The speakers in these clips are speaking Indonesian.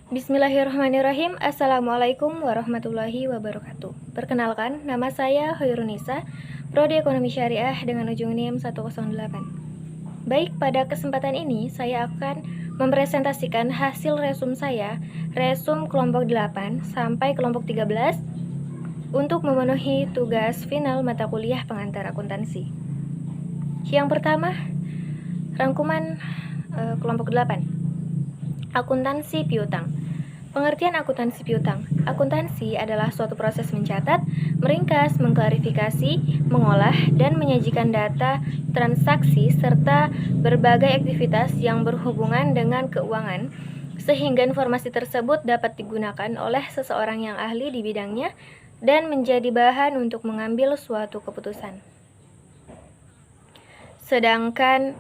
Bismillahirrahmanirrahim. Assalamualaikum warahmatullahi wabarakatuh. Perkenalkan, nama saya Hoirunisa, Prodi Ekonomi Syariah dengan ujung NIM 108. Baik, pada kesempatan ini saya akan mempresentasikan hasil resum saya, resum kelompok 8 sampai kelompok 13 untuk memenuhi tugas final mata kuliah pengantar akuntansi. Yang pertama, rangkuman kelompok 8. Akuntansi piutang. Pengertian akuntansi piutang. Akuntansi adalah suatu proses mencatat, meringkas, mengklarifikasi, mengolah, dan menyajikan data transaksi serta berbagai aktivitas yang berhubungan dengan keuangan, sehingga informasi tersebut dapat digunakan oleh seseorang yang ahli di bidangnya dan menjadi bahan untuk mengambil suatu keputusan. Sedangkan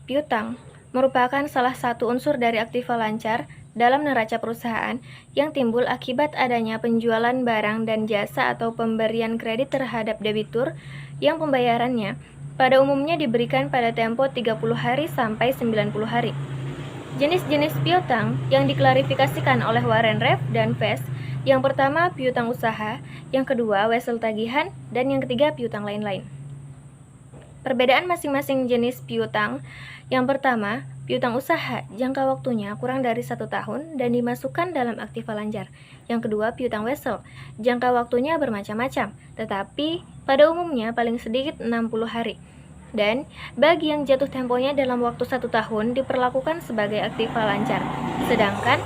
piutang merupakan salah satu unsur dari aktiva lancar dalam neraca perusahaan yang timbul akibat adanya penjualan barang dan jasa atau pemberian kredit terhadap debitur yang pembayarannya pada umumnya diberikan pada tempo 30 hari sampai 90 hari. Jenis-jenis piutang yang diklarifikasikan oleh Warren Reff dan Vest, yang pertama piutang usaha, yang kedua wesel tagihan, dan yang ketiga piutang lain-lain. Perbedaan masing-masing jenis piutang. Yang pertama, piutang usaha, jangka waktunya kurang dari 1 tahun dan dimasukkan dalam aktiva lancar. Yang kedua, piutang wesel, jangka waktunya bermacam-macam, tetapi pada umumnya paling sedikit 60 hari. Dan bagi yang jatuh temponya dalam waktu 1 tahun diperlakukan sebagai aktiva lancar, sedangkan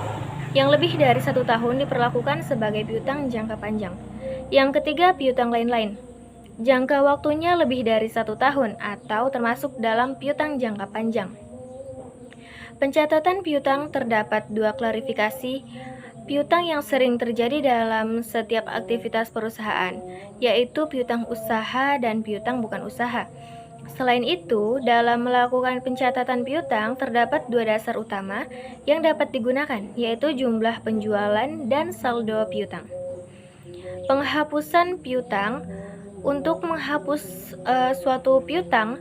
yang lebih dari 1 tahun diperlakukan sebagai piutang jangka panjang. Yang ketiga, piutang lain-lain. Jangka waktunya lebih dari 1 tahun atau termasuk dalam piutang jangka panjang. Pencatatan piutang terdapat 2 klarifikasi piutang yang sering terjadi dalam setiap aktivitas perusahaan, yaitu piutang usaha dan piutang bukan usaha. Selain itu, dalam melakukan pencatatan piutang terdapat 2 dasar utama yang dapat digunakan, yaitu jumlah penjualan dan saldo piutang. Penghapusan piutang. Untuk menghapus suatu piutang,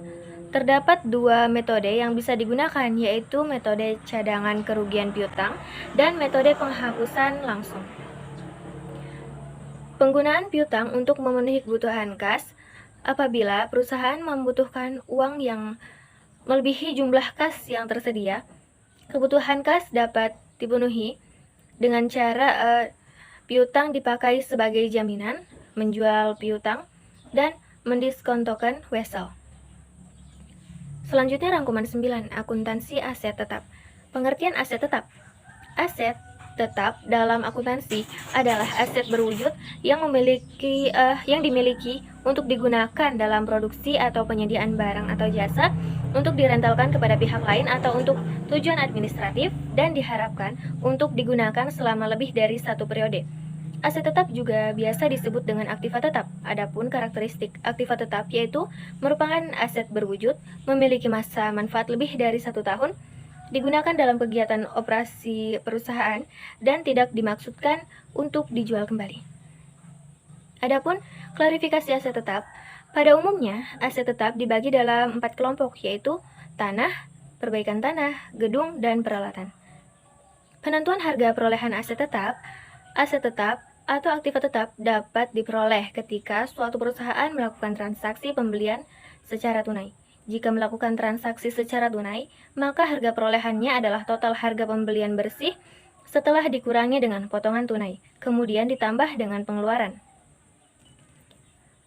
terdapat 2 metode yang bisa digunakan, yaitu metode cadangan kerugian piutang dan metode penghapusan langsung. Penggunaan piutang untuk memenuhi kebutuhan kas. Apabila perusahaan membutuhkan uang yang melebihi jumlah kas yang tersedia, kebutuhan kas dapat dipenuhi dengan cara piutang dipakai sebagai jaminan, menjual piutang, dan mendiskontokan wesel. Selanjutnya rangkuman 9, akuntansi aset tetap. Pengertian aset tetap. Aset tetap dalam akuntansi adalah aset berwujud yang dimiliki untuk digunakan dalam produksi atau penyediaan barang atau jasa, untuk direntalkan kepada pihak lain atau untuk tujuan administratif, dan diharapkan untuk digunakan selama lebih dari 1 periode. Aset tetap juga biasa disebut dengan aktiva tetap. Adapun karakteristik aktiva tetap yaitu merupakan aset berwujud, memiliki masa manfaat lebih dari 1 tahun, digunakan dalam kegiatan operasi perusahaan, dan tidak dimaksudkan untuk dijual kembali. Adapun klarifikasi aset tetap, pada umumnya aset tetap dibagi dalam 4 kelompok, yaitu tanah, perbaikan tanah, gedung, dan peralatan. Penentuan harga perolehan aset tetap atau aktiva tetap dapat diperoleh ketika suatu perusahaan melakukan transaksi pembelian secara tunai. Jika melakukan transaksi secara tunai, maka harga perolehannya adalah total harga pembelian bersih setelah dikurangi dengan potongan tunai, kemudian ditambah dengan pengeluaran.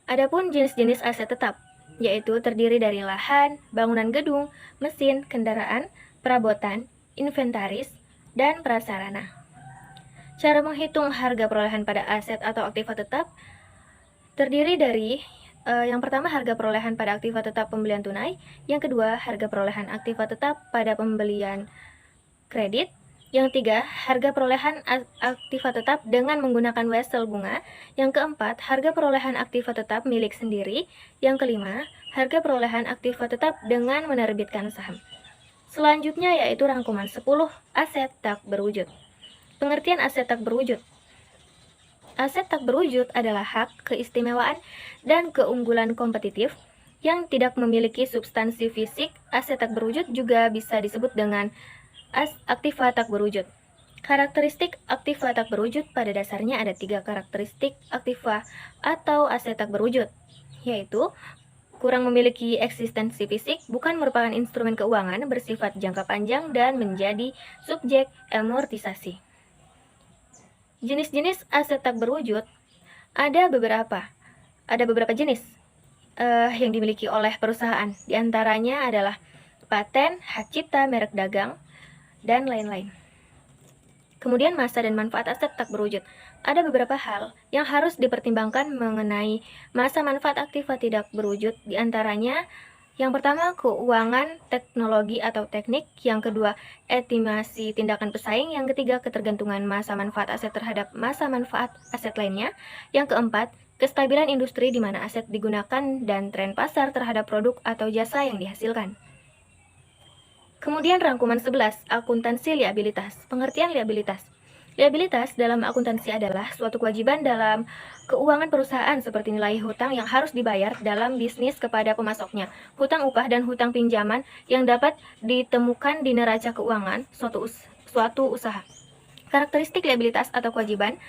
Adapun jenis-jenis aset tetap, yaitu terdiri dari lahan, bangunan gedung, mesin, kendaraan, perabotan, inventaris, dan prasarana. Cara menghitung harga perolehan pada aset atau aktiva tetap terdiri dari yang pertama harga perolehan pada aktiva tetap pembelian tunai, yang kedua harga perolehan aktiva tetap pada pembelian kredit, yang ketiga harga perolehan aktiva tetap dengan menggunakan wesel bunga, yang keempat harga perolehan aktiva tetap milik sendiri, yang kelima harga perolehan aktiva tetap dengan menerbitkan saham. Selanjutnya yaitu rangkuman 10, aset tak berwujud. Pengertian aset tak berwujud. Aset tak berwujud adalah hak, keistimewaan, dan keunggulan kompetitif yang tidak memiliki substansi fisik. Aset tak berwujud juga bisa disebut dengan aktiva tak berwujud. Karakteristik aktiva tak berwujud pada dasarnya ada 3 karakteristik aktiva atau aset tak berwujud, yaitu kurang memiliki eksistensi fisik, bukan merupakan instrumen keuangan, bersifat jangka panjang, dan menjadi subjek amortisasi. Jenis-jenis aset tak berwujud ada beberapa jenis yang dimiliki oleh perusahaan. Di antaranya adalah paten, hak cipta, merek dagang, dan lain-lain. Kemudian masa dan manfaat aset tak berwujud. Ada beberapa hal yang harus dipertimbangkan mengenai masa manfaat aktiva tidak berwujud. Di antaranya, yang pertama, keuangan, teknologi atau teknik. Yang kedua, estimasi tindakan pesaing. Yang ketiga, ketergantungan masa manfaat aset terhadap masa manfaat aset lainnya. Yang keempat, kestabilan industri di mana aset digunakan dan tren pasar terhadap produk atau jasa yang dihasilkan. Kemudian rangkuman 11, akuntansi liabilitas. Pengertian liabilitas. Liabilitas dalam akuntansi adalah suatu kewajiban dalam keuangan perusahaan seperti nilai hutang yang harus dibayar dalam bisnis kepada pemasoknya, hutang upah dan hutang pinjaman yang dapat ditemukan di neraca keuangan suatu usaha. Karakteristik liabilitas atau kewajiban.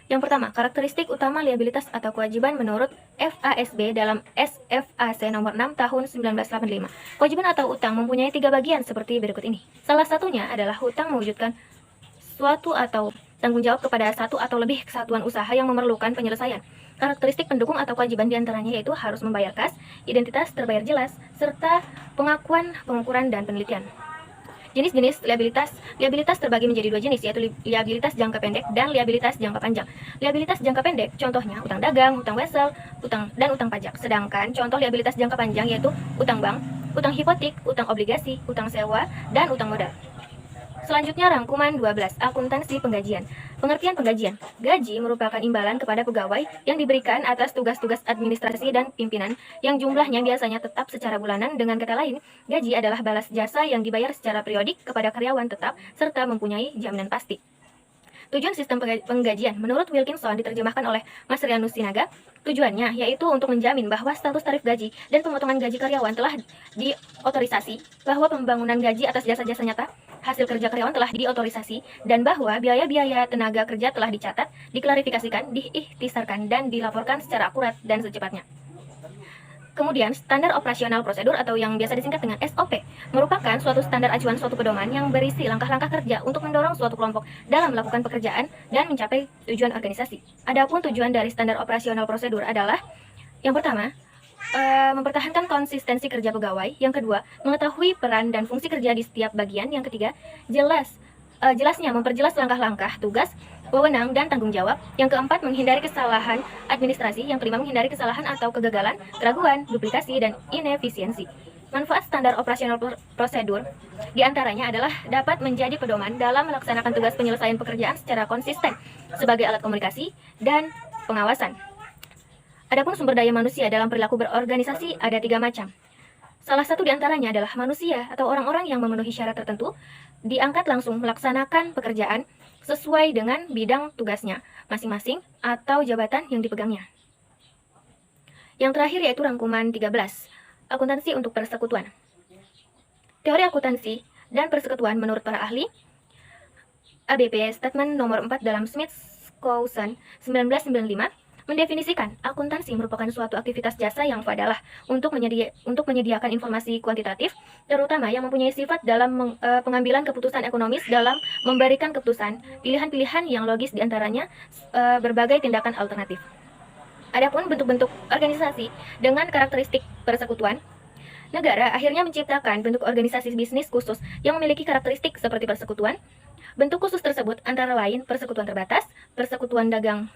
Yang pertama, karakteristik utama liabilitas atau kewajiban menurut FASB dalam SFAC nomor 6 tahun 1985. Kewajiban atau utang mempunyai 3 bagian seperti berikut ini. Salah satunya adalah hutang mewujudkan suatu atau tanggung jawab kepada satu atau lebih kesatuan usaha yang memerlukan penyelesaian. Karakteristik pendukung atau kewajiban diantaranya yaitu harus membayar kas, identitas terbayar jelas, serta pengakuan, pengukuran, dan penelitian. Jenis-jenis liabilitas. Liabilitas terbagi menjadi 2 jenis, yaitu liabilitas jangka pendek dan liabilitas jangka panjang. Liabilitas jangka pendek contohnya utang dagang, utang wesel, dan utang pajak. Sedangkan contoh liabilitas jangka panjang yaitu utang bank, utang hipotek, utang obligasi, utang sewa, dan utang modal. Selanjutnya rangkuman 12, akuntansi penggajian. Pengertian penggajian. Gaji merupakan imbalan kepada pegawai yang diberikan atas tugas-tugas administrasi dan pimpinan yang jumlahnya biasanya tetap secara bulanan. Dengan kata lain, gaji adalah balas jasa yang dibayar secara periodik kepada karyawan tetap serta mempunyai jaminan pasti. Tujuan sistem penggajian menurut Wilkinson diterjemahkan oleh Mas Rianus Sinaga. Tujuannya yaitu untuk menjamin bahwa status tarif gaji dan pemotongan gaji karyawan telah diotorisasi, bahwa pembangunan gaji atas jasa-jasa nyata hasil kerja karyawan telah diotorisasi, dan bahwa biaya-biaya tenaga kerja telah dicatat, diklarifikasikan, diikhtisarkan, dan dilaporkan secara akurat dan secepatnya. Kemudian, standar operasional prosedur atau yang biasa disingkat dengan SOP merupakan suatu standar acuan suatu pedoman yang berisi langkah-langkah kerja untuk mendorong suatu kelompok dalam melakukan pekerjaan dan mencapai tujuan organisasi. Adapun tujuan dari standar operasional prosedur adalah yang pertama, mempertahankan konsistensi kerja pegawai. Yang kedua, mengetahui peran dan fungsi kerja di setiap bagian. Yang ketiga, jelasnya memperjelas langkah-langkah, tugas, wewenang, dan tanggung jawab. Yang keempat, menghindari kesalahan administrasi. Yang kelima, menghindari kesalahan atau kegagalan, keraguan, duplikasi, dan inefisiensi. Manfaat standar operasional prosedur diantaranya adalah dapat menjadi pedoman dalam melaksanakan tugas penyelesaian pekerjaan secara konsisten sebagai alat komunikasi dan pengawasan. Adapun sumber daya manusia dalam perilaku berorganisasi ada 3 macam. Salah satu diantaranya adalah manusia atau orang-orang yang memenuhi syarat tertentu diangkat langsung melaksanakan pekerjaan sesuai dengan bidang tugasnya masing-masing atau jabatan yang dipegangnya. Yang terakhir yaitu rangkuman 13, akuntansi untuk persekutuan. Teori akuntansi dan persekutuan menurut para ahli, ABP Statement nomor 4 dalam Smith-Coulson 1995 mendefinisikan akuntansi merupakan suatu aktivitas jasa yang fadalah untuk menyediakan informasi kuantitatif, terutama yang mempunyai sifat dalam pengambilan keputusan ekonomis dalam memberikan keputusan, pilihan-pilihan yang logis diantaranya berbagai tindakan alternatif. Adapun bentuk-bentuk organisasi dengan karakteristik persekutuan, negara akhirnya menciptakan bentuk organisasi bisnis khusus yang memiliki karakteristik seperti persekutuan. Bentuk khusus tersebut antara lain persekutuan terbatas, persekutuan dagang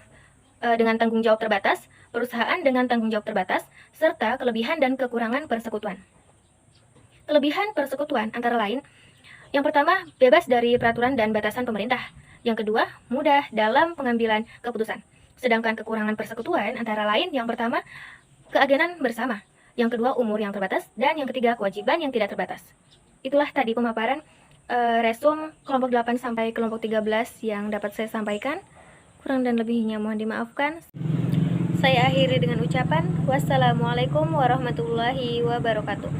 dengan tanggung jawab terbatas, perusahaan dengan tanggung jawab terbatas, serta kelebihan dan kekurangan persekutuan. Kelebihan persekutuan antara lain, yang pertama, bebas dari peraturan dan batasan pemerintah. Yang kedua, mudah dalam pengambilan keputusan. Sedangkan kekurangan persekutuan antara lain, yang pertama, keagenan bersama. Yang kedua, umur yang terbatas. Dan yang ketiga, kewajiban yang tidak terbatas. Itulah tadi pemaparan resum kelompok 8 sampai kelompok 13 yang dapat saya sampaikan. Kurang dan lebihnya mohon dimaafkan. Saya akhiri dengan ucapan wassalamualaikum warahmatullahi wabarakatuh.